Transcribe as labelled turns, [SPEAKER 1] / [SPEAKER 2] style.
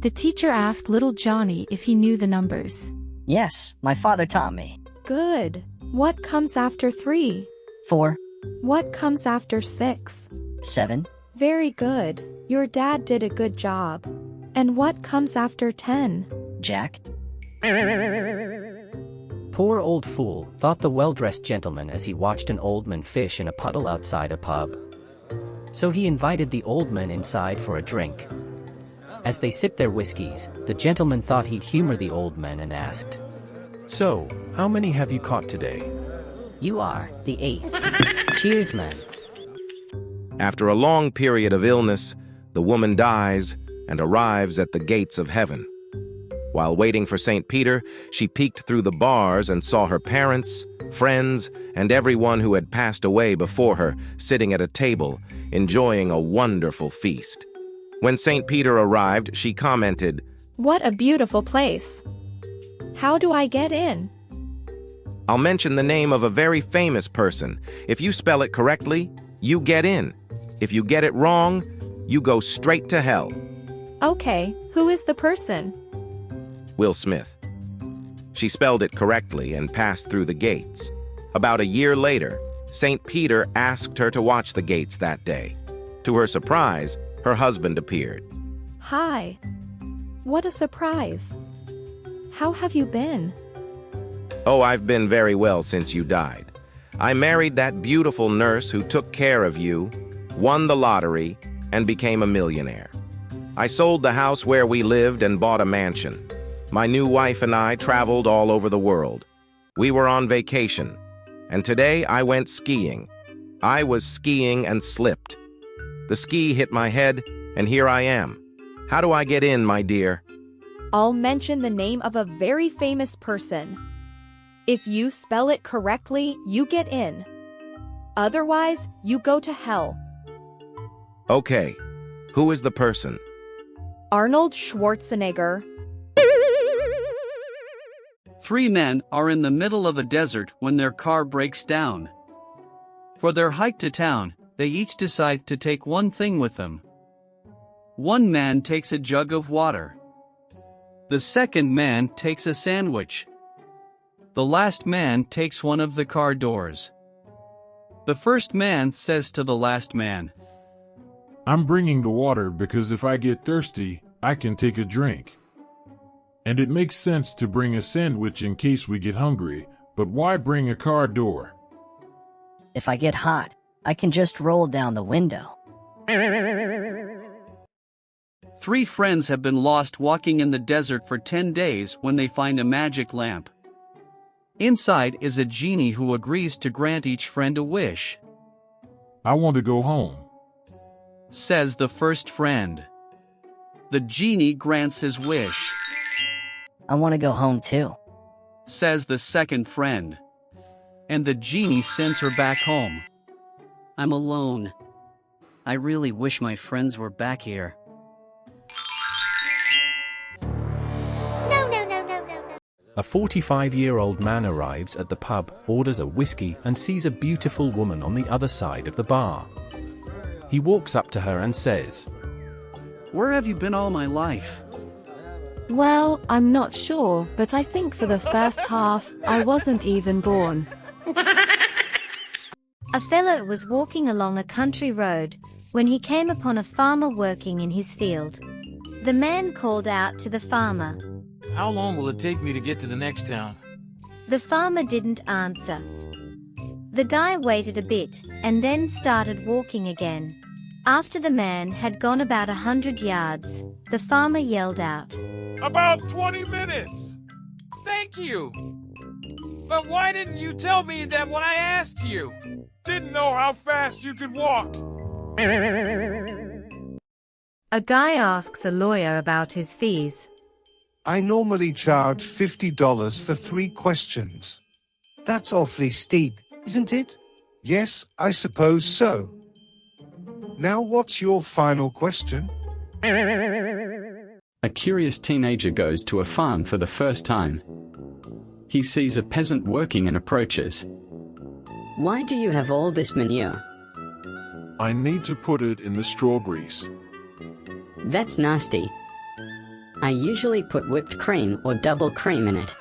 [SPEAKER 1] The teacher asked little Johnny if he knew the numbers.
[SPEAKER 2] Yes, my father taught me.
[SPEAKER 3] Good. What comes after 3?
[SPEAKER 2] 4,
[SPEAKER 3] What comes after 6?
[SPEAKER 2] 7,
[SPEAKER 3] Very good. Your dad did a good job. And what comes after 10?
[SPEAKER 2] Jack.
[SPEAKER 4] Poor old fool, thought the well-dressed gentleman as he watched an old man fish in a puddle outside a pub. So he invited the old man inside for a drink. As they sipped their whiskeys, the gentleman thought he'd humor the old man and asked,
[SPEAKER 5] "So, how many have you caught today?"
[SPEAKER 4] "You are the 8th. Cheers, man."
[SPEAKER 6] After a long period of illness, the woman dies and arrives at the gates of heaven. While waiting for St. Peter, she peeked through the bars and saw her parents, friends, and everyone who had passed away before her sitting at a table, enjoying a wonderful feast. When St. Peter arrived, she commented,
[SPEAKER 3] What a beautiful place. How do I get in?
[SPEAKER 6] "I'll mention the name of a very famous person. If you spell it correctly, you get in. If you get it wrong, you go straight to hell."
[SPEAKER 3] Okay, who is the person?
[SPEAKER 6] Will Smith. She spelled it correctly and passed through the gates. About a year later, St. Peter asked her to watch the gates that day. To her surprise, her husband appeared.
[SPEAKER 3] Hi. What a surprise. How have you been?
[SPEAKER 6] "Oh, I've been very well since you died. I married that beautiful nurse who took care of you, won the lottery, and became a millionaire. I sold the house where we lived and bought a mansion. My new wife and I traveled all over the world. We were on vacation, and today I went skiing. I was skiing and slipped. The ski hit my head, and here I am. How do I get in, my dear?"
[SPEAKER 3] I'll mention the name of a very famous person. If you spell it correctly, you get in. Otherwise, you go to hell.
[SPEAKER 6] "Okay, who is the person?"
[SPEAKER 3] Arnold Schwarzenegger.
[SPEAKER 7] 3 men are in the middle of a desert when their car breaks down. For their hike to town, they each decide to take one thing with them. One man takes a jug of water. The second man takes a sandwich. The last man takes one of the car doors. The first man says to the last man,
[SPEAKER 8] "I'm bringing the water because if I get thirsty, I can take a drink. And it makes sense to bring a sandwich in case we get hungry, but why bring a car door?
[SPEAKER 2] If I get hot, I can just roll down the window."
[SPEAKER 7] 3 friends have been lost walking in the desert for 10 days when they find a magic lamp. Inside is a genie who agrees to grant each friend a wish.
[SPEAKER 8] "I want to go home."
[SPEAKER 7] Says the first friend. The genie grants his wish.
[SPEAKER 2] "I want to go home too."
[SPEAKER 7] Says the second friend. And the genie sends her back home.
[SPEAKER 4] "I'm alone. I really wish my friends were back here."
[SPEAKER 5] A 45-year-old man arrives at the pub, orders a whiskey, and sees a beautiful woman on the other side of the bar. He walks up to her and says,
[SPEAKER 7] "Where have you been all my life?"
[SPEAKER 1] Well, I'm not sure, but I think for the first half, I wasn't even born.
[SPEAKER 9] A fellow was walking along a country road when he came upon a farmer working in his field. The man called out to the farmer.
[SPEAKER 10] "How long will it take me to get to the next town?"
[SPEAKER 9] The farmer didn't answer. The guy waited a bit and then started walking again. After the man had gone about 100 yards, the farmer yelled out,
[SPEAKER 10] "About 20 minutes! Thank you! But why didn't you tell me that when I asked you? Didn't know how fast you could walk."
[SPEAKER 11] A guy asks a lawyer about his fees.
[SPEAKER 12] "I normally charge $50 for 3 questions. That's awfully steep, isn't it?" "Yes, I suppose so. Now what's your final question?"
[SPEAKER 13] A curious teenager goes to a farm for the first time. He sees a peasant working and approaches.
[SPEAKER 14] "Why do you have all this manure?"
[SPEAKER 8] "I need to put it in the strawberries."
[SPEAKER 14] "That's nasty." I usually put whipped cream or double cream in it.